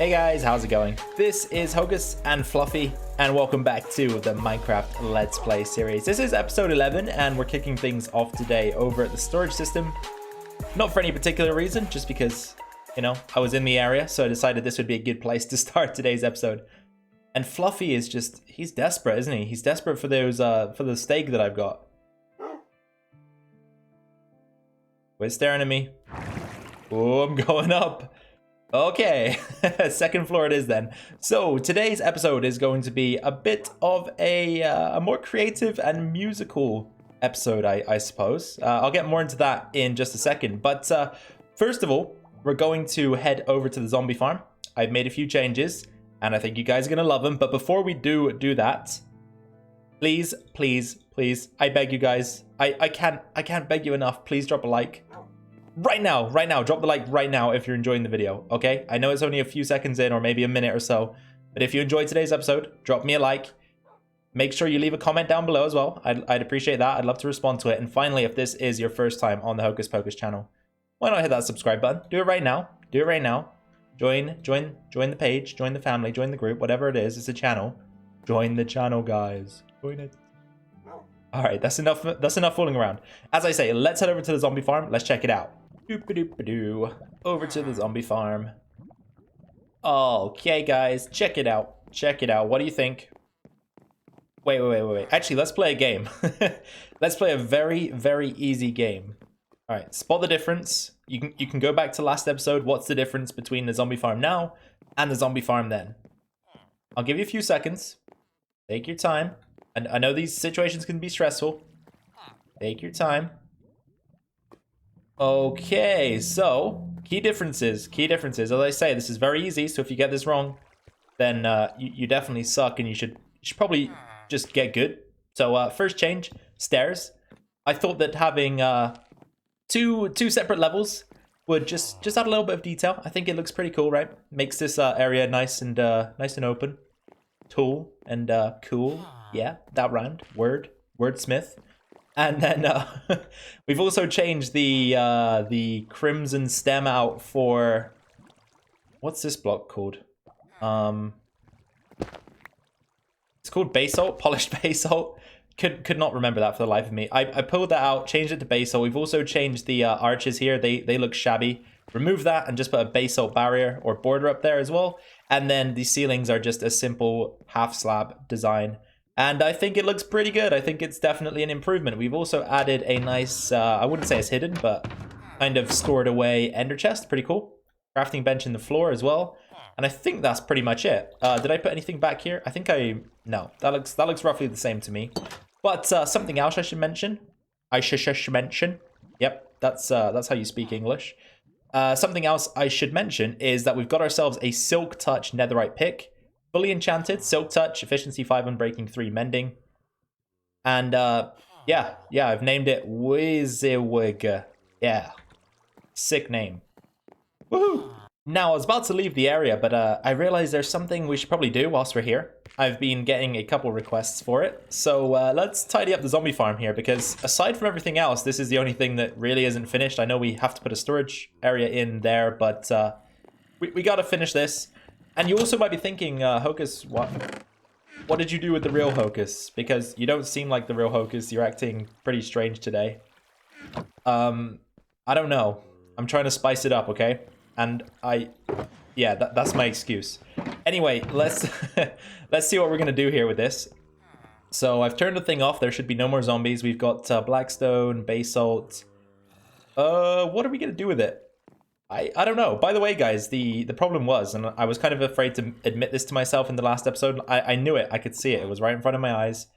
Hey guys, how's it going? This is Hocus and Fluffy, and welcome back to the Minecraft Let's Play series. This is episode 11, and we're kicking things off today over at the storage system. Not for any particular reason, just because, you know, I was in the area, so I decided this would be a good place to start today's episode. And Fluffy is just, he's desperate, isn't he? He's desperate for those, for the steak that I've got. Quit staring at me. Oh, I'm going up. Okay, second floor it is then. So today's episode is going to be a bit of a more creative and musical episode, I suppose. I'll get more into that in just a second. But first of all, we're going to head over to the zombie farm. I've made a few changes, and I think you guys are gonna love them. But before we do that, please, I beg you guys. I can't beg you enough. Please drop a like. Right now, drop the like right now if you're enjoying the video, okay? I know it's only a few seconds in or maybe a minute or so, but if you enjoyed today's episode, drop me a like. Make sure you leave a comment down below as well. I'd appreciate that. I'd love to respond to it. And finally, if this is your first time on the Hocus Pocus channel, why not hit that subscribe button? Do it right now. Do it right now. Join the page, join the family, join the group, whatever it is. It's a channel. Join the channel, guys. Join it. All right, that's enough fooling around. As I say, let's head over to the zombie farm. Let's check it out. Doop-a-doop-a-doo. Over to the zombie farm. Okay, guys, check it out. Check it out. What do you think? Wait. Actually, let's play a game. Let's play a very easy game. All right, spot the difference. You can go back to last episode. What's the difference between the zombie farm now and the zombie farm then? I'll give you a few seconds. Take your time. And I know these situations can be stressful. Take your time. Okay, so key differences. As I say, this is very easy. So if you get this wrong, then you definitely suck, and you should probably just get good. So first change, stairs. I thought that having two separate levels would just add a little bit of detail. I think it looks pretty cool, right? Makes this area nice and open, tall and cool. Yeah, that rhymed. Wordsmith. And then we've also changed the crimson stem out for, what's this block called? It's called basalt, polished basalt. Could not remember that for the life of me. I pulled that out, changed it to basalt. We've also changed the arches here. They look shabby. Remove that and just put a basalt barrier or border up there as well. And then the ceilings are just a simple half slab design. And I think it looks pretty good. I think it's definitely an improvement. We've also added a nice, I wouldn't say it's hidden, but kind of stored away ender chest. Pretty cool. Crafting bench in the floor as well. And I think that's pretty much it. Did I put anything back here? I think no. That looks roughly the same to me. But something else I should mention. Yep, that's how you speak English. Something else I should mention is that we've got ourselves a Silk Touch netherite pick. Fully enchanted, Silk Touch, efficiency 5 on breaking, 3 mending. And yeah, I've named it Wiziwig. Yeah, sick name. Woohoo! Now, I was about to leave the area, but I realized there's something we should probably do whilst we're here. I've been getting a couple requests for it. So let's tidy up the zombie farm here, because aside from everything else, this is the only thing that really isn't finished. I know we have to put a storage area in there, but we got to finish this. And you also might be thinking, Hocus, what did you do with the real Hocus? Because you don't seem like the real Hocus. You're acting pretty strange today. I don't know. I'm trying to spice it up, okay? And yeah, that's my excuse. Anyway, let's see what we're gonna do here with this. So I've turned the thing off. There should be no more zombies. We've got blackstone, basalt. What are we gonna do with it? I don't know. By the way, guys, the problem was, and I was kind of afraid to admit this to myself in the last episode. I knew it. I could see it. It was right in front of my eyes.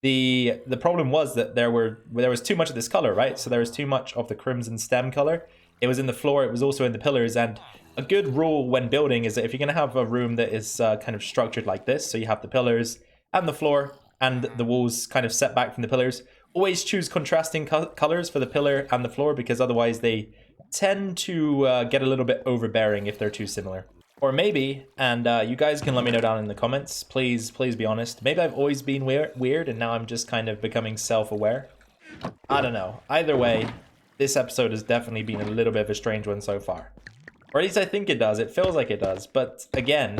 The problem was that there was too much of this color, right? So there was too much of the crimson stem color. It was in the floor. It was also in the pillars. And a good rule when building is that if you're going to have a room that is kind of structured like this, so you have the pillars and the floor and the walls kind of set back from the pillars, always choose contrasting colors for the pillar and the floor, because otherwise they tend to get a little bit overbearing if they're too similar. Or maybe, and you guys can let me know down in the comments, please be honest, maybe I've always been weird and now I'm just kind of becoming self-aware. I don't know. Either way, this episode has definitely been a little bit of a strange one so far. Or at least I think it does. It feels like it does. But again,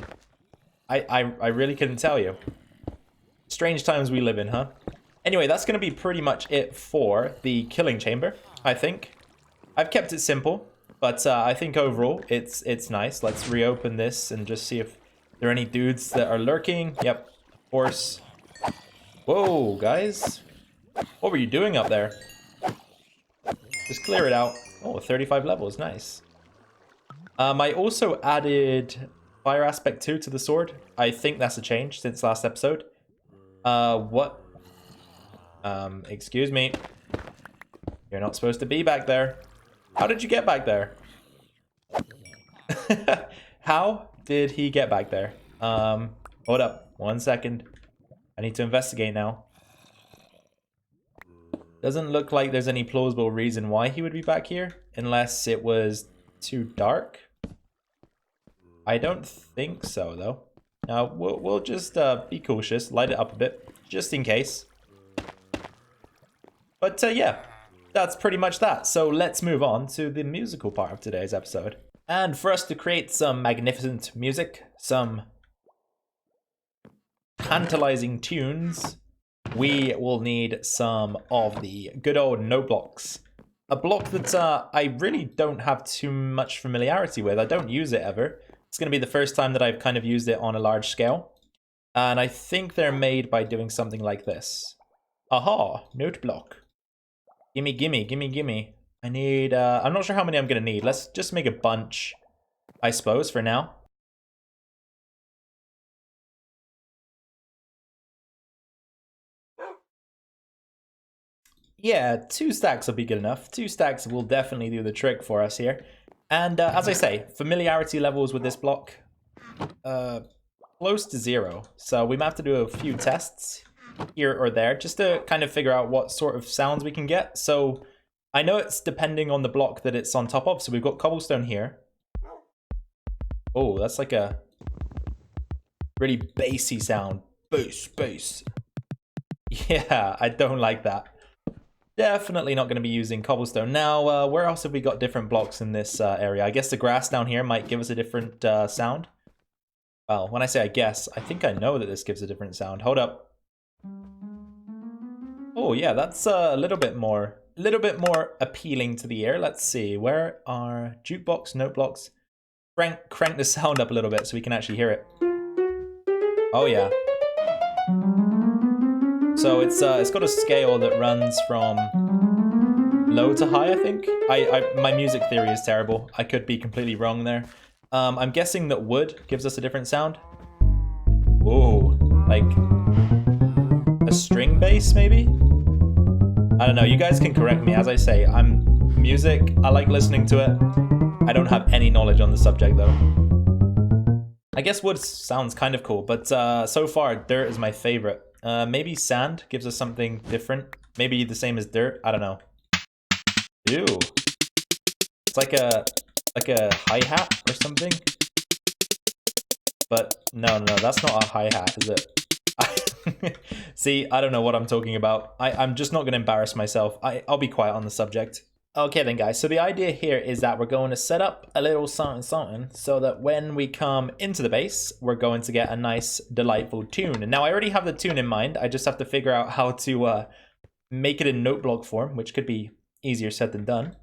I really couldn't tell you. Strange times we live in, huh? Anyway, that's going to be pretty much it for the killing chamber, I think. I've kept it simple, but I think overall it's nice. Let's reopen this and just see if there are any dudes that are lurking. Yep, of course. Whoa, guys. What were you doing up there? Just clear it out. Oh, 35 levels, nice. I also added Fire Aspect 2 to the sword. I think that's a change since last episode. What? Excuse me. You're not supposed to be back there. How did you get back there? How did he get back there? Hold up. 1 second. I need to investigate now. Doesn't look like there's any plausible reason why he would be back here, unless it was too dark. I don't think so, though. Now, we'll just be cautious, light it up a bit, just in case. But yeah, that's pretty much that. So let's move on to the musical part of today's episode. And for us to create some magnificent music, some tantalizing tunes, we will need some of the good old note blocks. A block that I really don't have too much familiarity with. I don't use it ever. It's going to be the first time that I've kind of used it on a large scale. And I think they're made by doing something like this. Aha, note block. Gimme, gimme, gimme, gimme. I need, I'm not sure how many I'm going to need. Let's just make a bunch, I suppose, for now. Yeah, 2 stacks will be good enough. 2 stacks will definitely do the trick for us here. And as I say, familiarity levels with this block, close to 0. So we might have to do a few tests here or there just to kind of figure out what sort of sounds we can get. So I know it's depending on the block that it's on top of. So we've got cobblestone here. Oh, that's like a really bassy sound. Bass, bass. Yeah, I don't like that. Definitely not going to be using cobblestone. Now, where else have we got different blocks in this area? I guess the grass down here might give us a different sound. Well, when I say I guess, I think I know that this gives a different sound. Hold up. Oh yeah, that's a little bit more appealing to the ear. Let's see, where are jukebox, note blocks? Crank the sound up a little bit so we can actually hear it. Oh yeah. So it's got a scale that runs from low to high, I think. My music theory is terrible. I could be completely wrong there. I'm guessing that wood gives us a different sound. Ooh, like a string bass maybe? I don't know, you guys can correct me. As I say, music, I like listening to it. I don't have any knowledge on the subject though. I guess wood sounds kind of cool, but so far dirt is my favorite. Maybe sand gives us something different. Maybe the same as dirt. I don't know. Ew. It's like a hi-hat or something. But no, that's not a hi-hat, is it? See, I don't know what I'm talking about. I'm just not going to embarrass myself. I'll be quiet on the subject. Okay then guys, so the idea here is that we're going to set up a little something so that when we come into the base, we're going to get a nice, delightful tune. And now I already have the tune in mind. I just have to figure out how to make it in note block form, which could be easier said than done.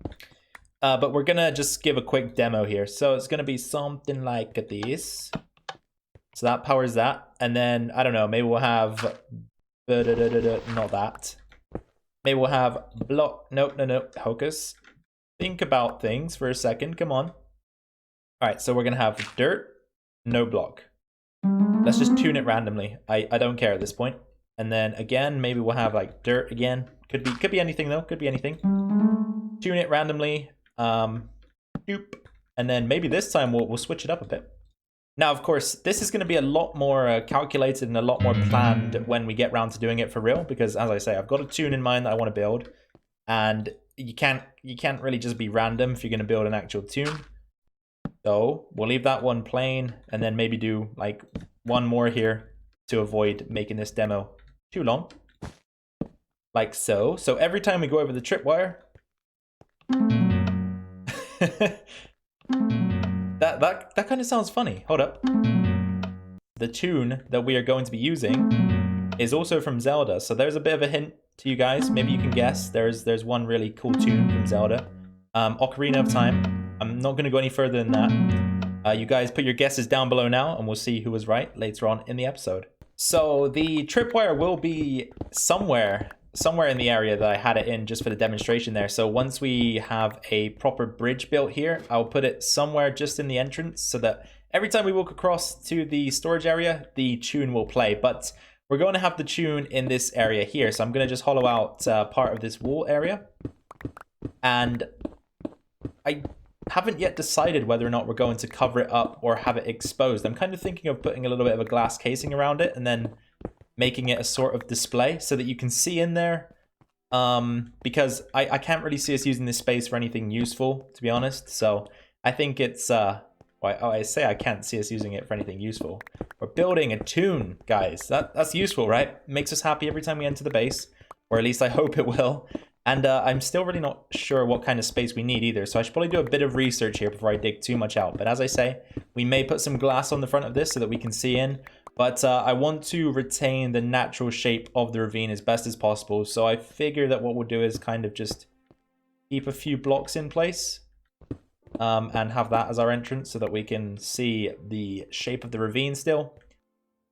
But we're going to just give a quick demo here. So it's going to be something like this. So that powers that. And then, I don't know, maybe we'll have... not that. Maybe we'll have block. Nope. Hocus. Think about things for a second. Come on. All right, so we're going to have dirt, no block. Let's just tune it randomly. I don't care at this point. And then again, maybe we'll have like dirt again. Could be anything though. Could be anything. Tune it randomly. Doop. And then maybe this time we'll switch it up a bit. Now, of course, this is going to be a lot more calculated and a lot more planned when we get round to doing it for real. Because, as I say, I've got a tune in mind that I want to build, and you can't really just be random if you're going to build an actual tune. So we'll leave that one plain, and then maybe do like one more here to avoid making this demo too long, like so. So every time we go over the tripwire. That kind of sounds funny. Hold up. The tune that we are going to be using is also from Zelda, so there's a bit of a hint to you guys. Maybe you can guess. There's one really cool tune from Zelda, Ocarina of Time. I'm not going to go any further than that. You guys put your guesses down below now, and we'll see who was right later on in the episode. So the tripwire will be somewhere in the area that I had it in just for the demonstration there. So once we have a proper bridge built here, I'll put it somewhere just in the entrance so that every time we walk across to the storage area, the tune will play. But we're going to have the tune in this area here. So I'm going to just hollow out part of this wall area. And I haven't yet decided whether or not we're going to cover it up or have it exposed. I'm kind of thinking of putting a little bit of a glass casing around it and then making it a sort of display so that you can see in there. Because I can't really see us using this space for anything useful, to be honest. So I think it's... I say I can't see us using it for anything useful. We're building a tune, guys. That's useful, right? Makes us happy every time we enter the base. Or at least I hope it will. And I'm still really not sure what kind of space we need either. So I should probably do a bit of research here before I dig too much out. But as I say, we may put some glass on the front of this so that we can see in. But I want to retain the natural shape of the ravine as best as possible. So I figure that what we'll do is kind of just keep a few blocks in place. And have that as our entrance so that we can see the shape of the ravine still.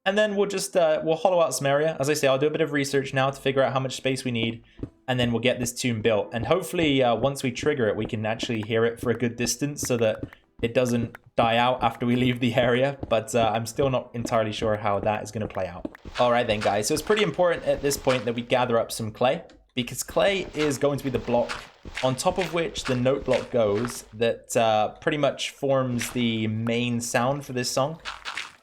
And then we'll just, we'll hollow out some area. As I say, I'll do a bit of research now to figure out how much space we need. And then we'll get this tune built. And hopefully, once we trigger it, we can actually hear it for a good distance so that it doesn't die out after we leave the area. But I'm still not entirely sure how that is going to play out. All right then, guys. So it's pretty important at this point that we gather up some clay. Because clay is going to be the block on top of which the note block goes that pretty much forms the main sound for this song.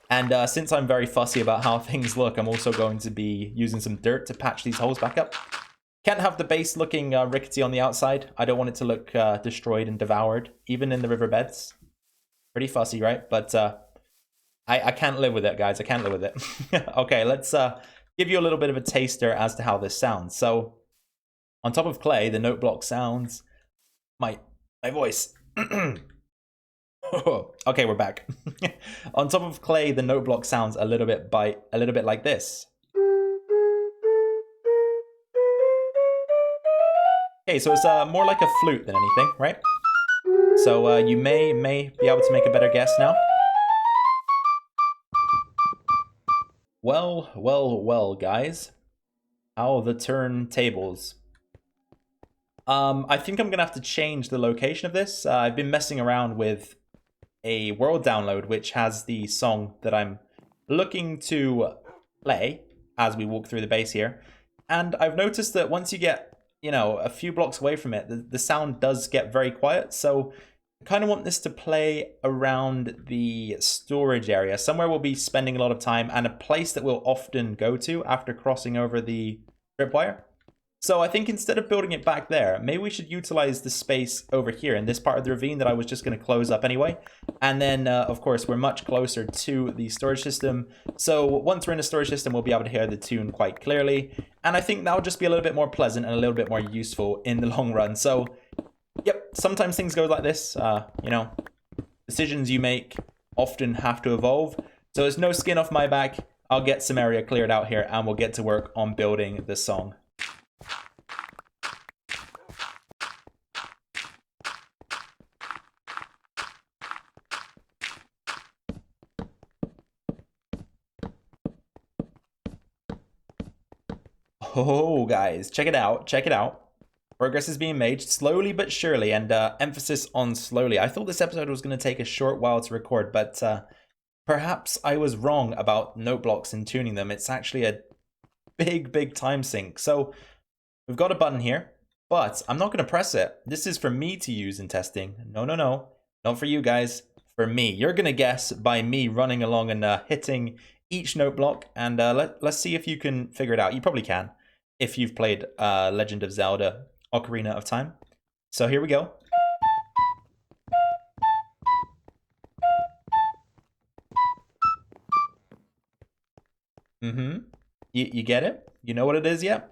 And since I'm very fussy about how things look, I'm also going to be using some dirt to patch these holes back up. Can't have the base looking rickety on the outside. I don't want it to look destroyed and devoured, even in the riverbeds. Pretty fussy, right? But I can't live with it, guys. I can't live with it. Okay, let's give you a little bit of a taster as to how this sounds. So on top of clay, the note block sounds... My voice. Okay, we're back. On top of clay, the note block sounds a little bit like this. Okay, so it's more like a flute than anything, right? So you may be able to make a better guess now. Well, guys. How are the turntables? I think I'm gonna have to change the location of this. I've been messing around with a world download which has the song that I'm looking to play as we walk through the base here. And I've noticed that once you get, you know, a few blocks away from it, the sound does get very quiet. So I kind of want this to play around the storage area, somewhere we'll be spending a lot of time and a place that we'll often go to after crossing over the tripwire. So I think instead of building it back there, maybe we should utilize the space over here in this part of the ravine that I was just going to close up anyway. And then, of course, we're much closer to the storage system. So once we're in the storage system, we'll be able to hear the tune quite clearly. And I think that'll just be a little bit more pleasant and a little bit more useful in the long run. So, yep, sometimes things go like this. You know, decisions you make often have to evolve. So there's no skin off my back. I'll get some area cleared out here and we'll get to work on building the song. Oh, guys, check it out. Check it out. Progress is being made slowly but surely, and emphasis on slowly. I thought this episode was going to take a short while to record, but perhaps I was wrong about note blocks and tuning them. It's actually a big time sink. So we've got a button here, but I'm not going to press it. This is for me to use in testing. No. Not for you guys. For me. You're going to guess by me running along and hitting each note block, and let's see if you can figure it out. You probably can if you've played Legend of Zelda Ocarina of Time. So here we go. You get it? You know what it is yet?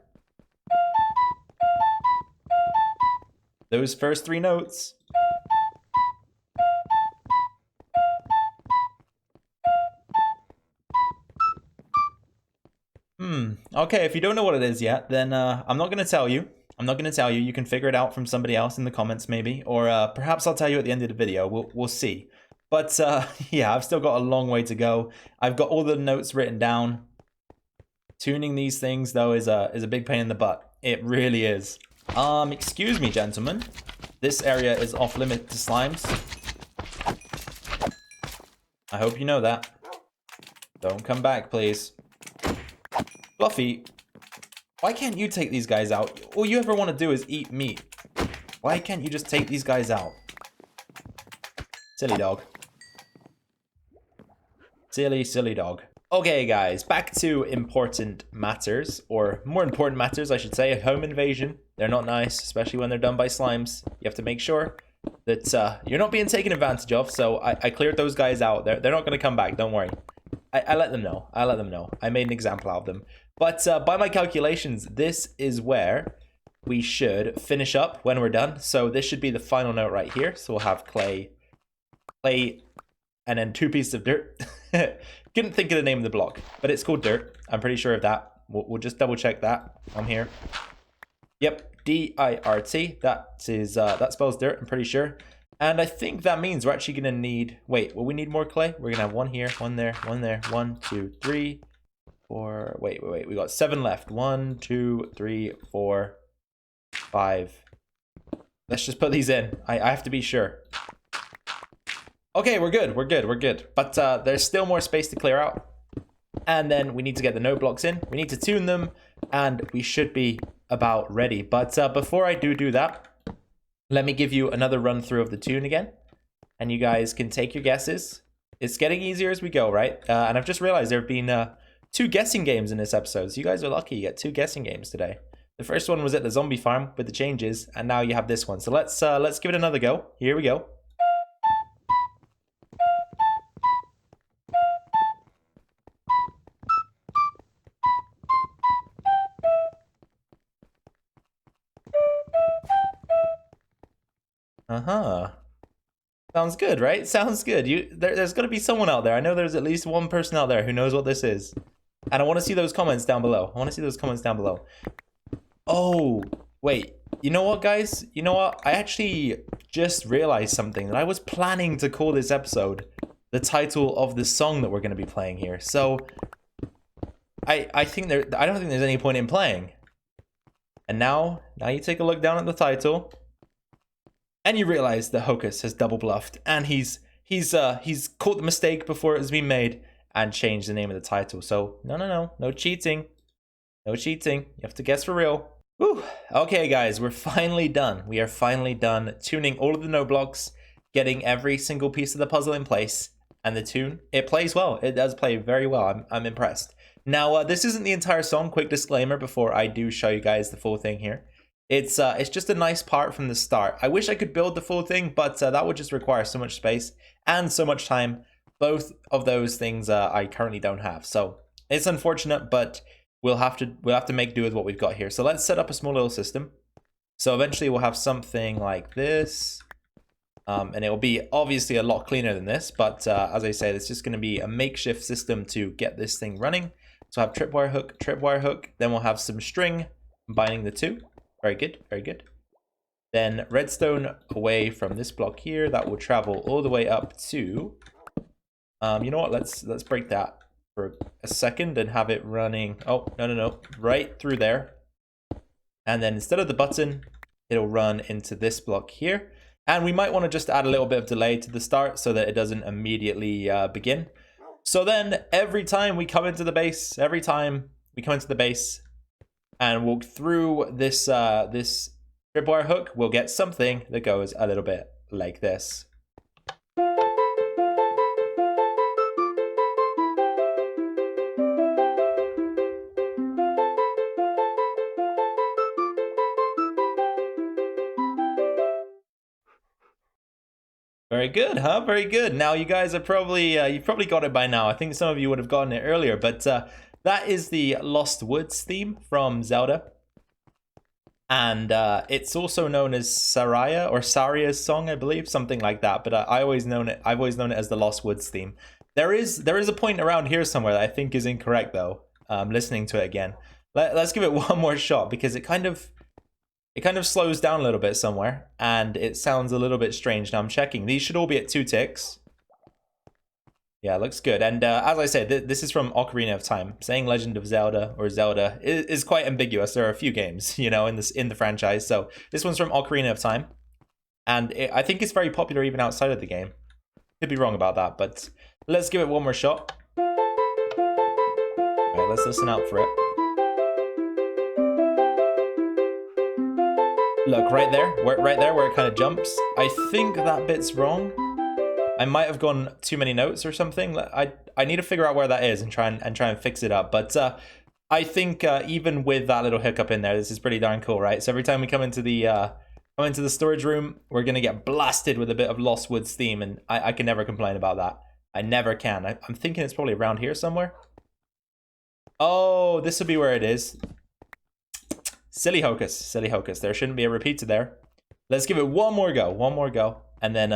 Those first three notes. Okay, if you don't know what it is yet, then I'm not going to tell you. I'm not going to tell you. You can figure it out from somebody else in the comments maybe. Or perhaps I'll tell you at the end of the video. We'll see. But yeah, I've still got a long way to go. I've got all the notes written down. Tuning these things, though, is a big pain in the butt. It really is. Excuse me, gentlemen. This area is off limit to slimes. I hope you know that. Don't come back, please. Fluffy, why can't you take these guys out? All you ever want to do is eat meat. Why can't you just take these guys out? Silly dog. Silly, silly dog. Okay, guys, back to important matters, or more important matters, I should say. A home invasion. They're not nice, especially when they're done by slimes. You have to make sure that you're not being taken advantage of. So I cleared those guys out. They're not going to come back. Don't worry. I let them know. I let them know. I made an example out of them. But by my calculations, this is where we should finish up when we're done. So this should be the final note right here. So we'll have clay, and then 2 pieces of dirt. Couldn't think of the name of the block, but it's called dirt. I'm pretty sure of that. We'll just double check that. I'm here. Yep, D-I-R-T. That spells dirt, I'm pretty sure. And I think that means we're actually going to need... Wait, will we need more clay? We're going to have 1 here, 1 there, 1 there. 1, 2, 3, 4... Wait. We got 7 left. 1, 2, 3, 4, 5. Let's just put these in. I have to be sure. Okay, we're good. But there's still more space to clear out. And then we need to get the note blocks in. We need to tune them. And we should be about ready. But before I do that... Let me give you another run through of the tune again, and you guys can take your guesses. It's getting easier as we go, right? And I've just realized there have been 2 guessing games in this episode, so you guys are lucky you get 2 guessing games today. The first one was at the zombie farm with the changes, and now you have this one. So let's give it another go. Here we go. Sounds good, right? Sounds good. There's got to be someone out there. I know there's at least one person out there who knows what this is. And I want to see those comments down below. Oh, wait. You know what, guys? You know what? I actually just realized something. That I was planning to call this episode the title of the song that we're going to be playing here. So, I don't think there's any point in playing. And now you take a look down at the title. And you realize that Hocus has double bluffed, and he's caught the mistake before it has been made and changed the name of the title. So no cheating, You have to guess for real. Whew. Okay, guys, we're finally done. We are finally done tuning all of the note blocks, getting every single piece of the puzzle in place, and the tune, it plays well. It does play very well. I'm impressed. Now, this isn't the entire song. Quick disclaimer before I do show you guys the full thing here. It's just a nice part from the start. I wish I could build the full thing, but that would just require so much space and so much time. Both of those things I currently don't have. So it's unfortunate, but we'll have to make do with what we've got here. So let's set up a small little system. So eventually we'll have something like this. And it will be obviously a lot cleaner than this, but as I said, it's just going to be a makeshift system to get this thing running. So I have tripwire hook, then we'll have some string combining the two. Very good. Then redstone away from this block here, that will travel all the way up to, you know what, let's break that for a second and have it running, oh, no, right through there. And then instead of the button, it'll run into this block here. And we might want to just add a little bit of delay to the start so that it doesn't immediately begin. So then every time we come into the base, and walk through this this tripwire hook, we'll get something that goes a little bit like this. Very good, huh? Very good. Now you guys are probably you've probably got it by now. I think some of you would have gotten it earlier, but that is the Lost Woods theme from Zelda. And it's also known as Saraya or Saria's song, I believe, something like that. But I've always known it as the Lost Woods theme. There is a point around here somewhere that I think is incorrect though. listening to it again. Let's give it one more shot, because it kind of slows down a little bit somewhere, and it sounds a little bit strange. Now I'm checking. These should all be at 2 ticks. Yeah, looks good. And as I said, this is from Ocarina of Time. Saying Legend of Zelda or Zelda is quite ambiguous. There are a few games, you know, in the franchise. So this one's from Ocarina of Time, and I think it's very popular even outside of the game. Could be wrong about that, but let's give it one more shot. All right, let's listen out for it. Look, right there where it kind of jumps. I think that bit's wrong. I might have gone too many notes or something. I need to figure out where that is and try and fix it up. But I think even with that little hiccup in there, this is pretty darn cool, right? So every time we come into the storage room, we're gonna get blasted with a bit of Lost Woods theme, and I can never complain about that. I never can. I'm thinking it's probably around here somewhere. Oh, this will be where it is. Silly Hocus, silly Hocus. There shouldn't be a repeater there. Let's give it one more go, and then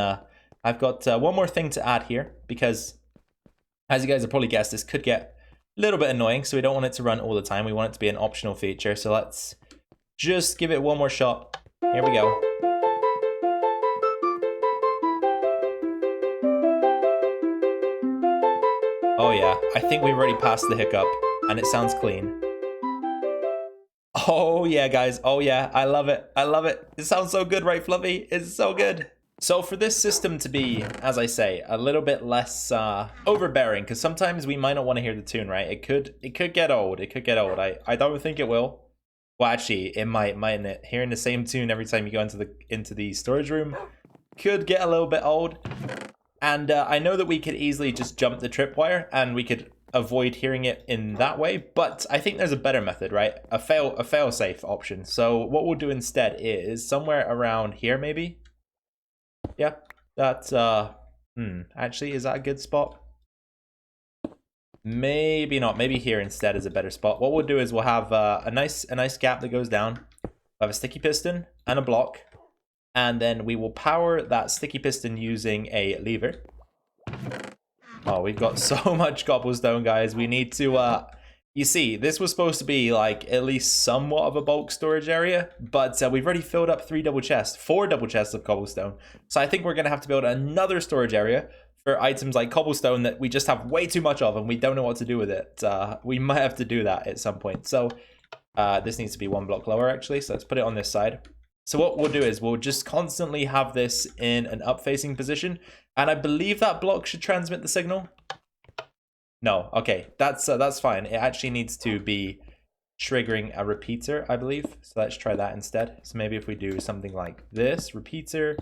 I've got one more thing to add here, because as you guys have probably guessed, this could get a little bit annoying, so we don't want it to run all the time. We want it to be an optional feature, so let's just give it one more shot. Here we go. Oh yeah, I think we've already passed the hiccup, and it sounds clean. Oh yeah, guys, oh yeah, I love it, I love it. It sounds so good, right, Fluffy? It's so good. So for this system to be, as I say, a little bit less overbearing, because sometimes we might not want to hear the tune, right? It could get old. It could get old. I don't think it will. Well, actually, it might. Hearing the same tune every time you go into the storage room could get a little bit old. And I know that we could easily just jump the tripwire, and we could avoid hearing it in that way. But I think there's a better method, right? A fail-safe option. So what we'll do instead is somewhere around here, maybe. Yeah, that's actually, is that a good spot? Maybe not. Maybe here instead is a better spot. What we'll do is we'll have a nice gap that goes down. We'll have a sticky piston and a block, and then we will power that sticky piston using a lever. Oh, we've got so much cobblestone, guys. We need to you see, this was supposed to be like at least somewhat of a bulk storage area, but we've already filled up 4 double chests of cobblestone. So I think we're going to have to build another storage area for items like cobblestone that we just have way too much of and we don't know what to do with it. We might have to do that at some point. So this needs to be 1 block lower, actually. So let's put it on this side. So what we'll do is we'll just constantly have this in an up-facing position. And I believe that block should transmit the signal. No, okay, that's fine. It actually needs to be triggering a repeater, I believe. So let's try that instead. So maybe if we do something like this, repeater,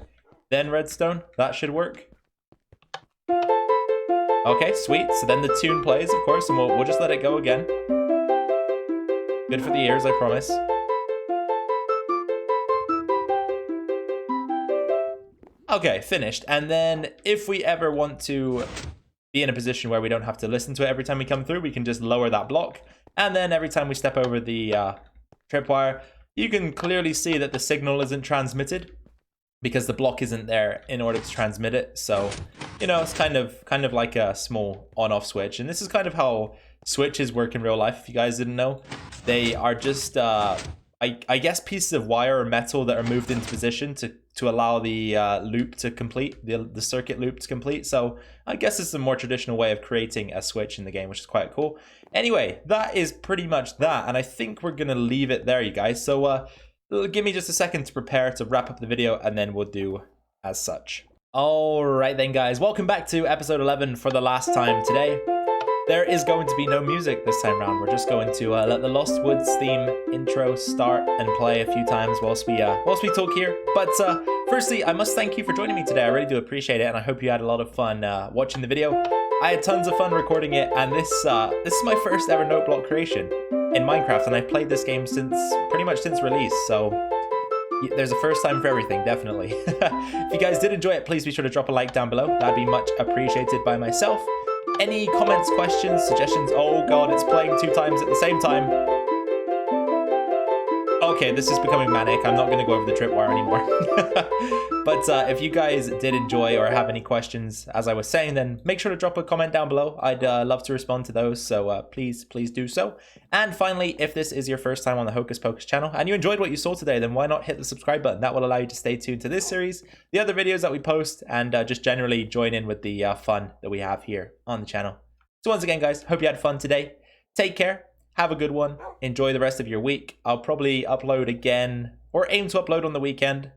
then redstone, that should work. Okay, sweet. So then the tune plays, of course, and we'll just let it go again. Good for the ears, I promise. Okay, finished. And then if we ever want to be in a position where we don't have to listen to it every time we come through, we can just lower that block. And then every time we step over the tripwire, you can clearly see that the signal isn't transmitted because the block isn't there in order to transmit it. So, you know, it's kind of like a small on-off switch. And this is kind of how switches work in real life, if you guys didn't know. They are just, I guess, pieces of wire or metal that are moved into position to allow the loop to complete, the circuit loop to complete. So I guess it's a more traditional way of creating a switch in the game, which is quite cool. Anyway, that is pretty much that, and I think we're gonna leave it there, you guys. So give me just a second to prepare to wrap up the video, and then we'll do as such. All right then, guys, welcome back to episode 11 for the last time today. There is going to be no music this time around. We're just going to let the Lost Woods theme intro start and play a few times whilst we talk here. But firstly, I must thank you for joining me today. I really do appreciate it, and I hope you had a lot of fun watching the video. I had tons of fun recording it, and this is my first ever note block creation in Minecraft, and I've played this game pretty much since release. So there's a first time for everything, definitely. If you guys did enjoy it, please be sure to drop a like down below. That'd be much appreciated by myself. Any comments, questions, suggestions? Oh god, it's playing 2 times at the same time. Okay, this is becoming manic. I'm not going to go over the tripwire anymore. But if you guys did enjoy or have any questions, as I was saying, then make sure to drop a comment down below. I'd love to respond to those, so please do so. And finally, if this is your first time on the Hocus Pocus channel and you enjoyed what you saw today, then why not hit the subscribe button? That will allow you to stay tuned to this series, the other videos that we post, and just generally join in with the fun that we have here on the channel. So once again, guys, hope you had fun today. Take care. Have a good one. Enjoy the rest of your week. I'll probably upload again, or aim to upload on the weekend.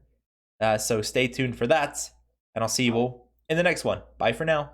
So stay tuned for that. And I'll see you all in the next one. Bye for now.